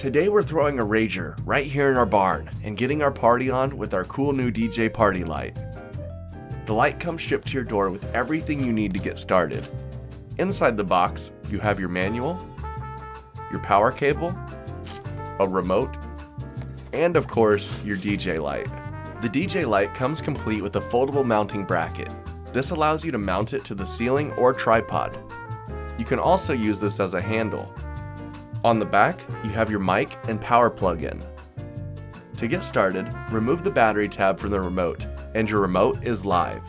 Today we're throwing a rager right here in our barn and getting our party on with our cool new DJ Party Light. The light comes shipped to your door with everything you need to get started. Inside the box, you have your manual, your power cable, a remote, and of course, your DJ light. The DJ light comes complete with a foldable mounting bracket. This allows you to mount it to the ceiling or tripod. You can also use this as a handle. On the back, you have your mic and power plug-in. To get started, remove the battery tab from the remote, and your remote is live.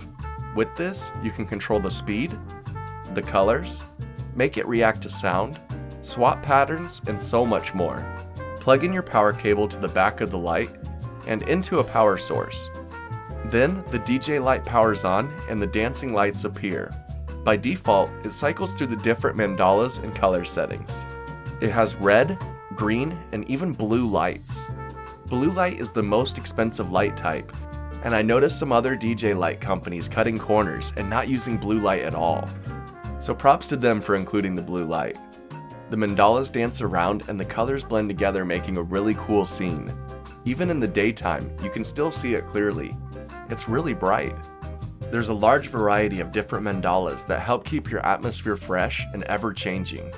With this, you can control the speed, the colors, make it react to sound, swap patterns, and so much more. Plug in your power cable to the back of the light and into a power source. Then, the DJ light powers on and the dancing lights appear. By default, it cycles through the different mandalas and color settings. It has red, green, and even blue lights. Blue light is the most expensive light type, and I noticed some other DJ light companies cutting corners and not using blue light at all. So props to them for including the blue light. The mandalas dance around and the colors blend together, making a really cool scene. Even in the daytime, you can still see it clearly. It's really bright. There's a large variety of different mandalas that help keep your atmosphere fresh and ever-changing.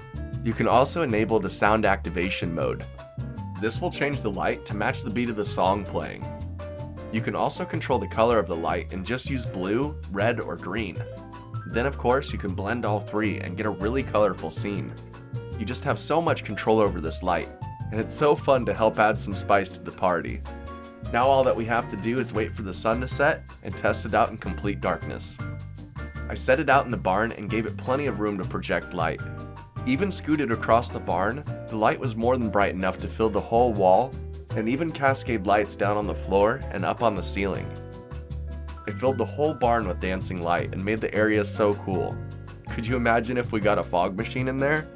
You can also enable the sound activation mode. This will change the light to match the beat of the song playing. You can also control the color of the light and just use blue, red, or green. Then of course you can blend all three and get a really colorful scene. You just have so much control over this light, and it's so fun to help add some spice to the party. Now all that we have to do is wait for the sun to set and test it out in complete darkness. I set it out in the barn and gave it plenty of room to project light. Even scooted across the barn, the light was more than bright enough to fill the whole wall and even cascade lights down on the floor and up on the ceiling. It filled the whole barn with dancing light and made the area so cool. Could you imagine if we got a fog machine in there?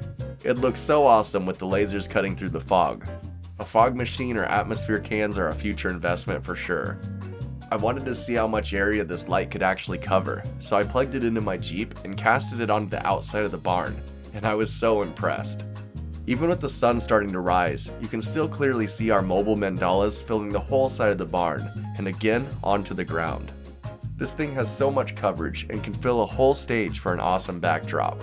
It looks so awesome with the lasers cutting through the fog. A fog machine or atmosphere cans are a future investment for sure. I wanted to see how much area this light could actually cover, so I plugged it into my Jeep and casted it onto the outside of the barn, and I was so impressed. Even with the sun starting to rise, you can still clearly see our mobile mandalas filling the whole side of the barn, and again onto the ground. This thing has so much coverage and can fill a whole stage for an awesome backdrop.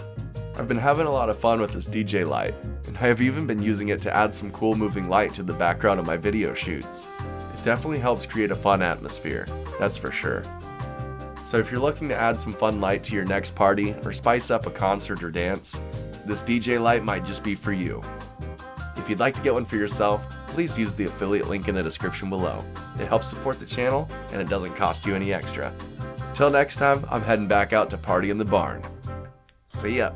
I've been having a lot of fun with this DJ light, and I have even been using it to add some cool moving light to the background of my video shoots. It definitely helps create a fun atmosphere, that's for sure. So if you're looking to add some fun light to your next party or spice up a concert or dance, this DJ light might just be for you. If you'd like to get one for yourself, please use the affiliate link in the description below. It helps support the channel and it doesn't cost you any extra. Till next time, I'm heading back out to party in the barn. See ya.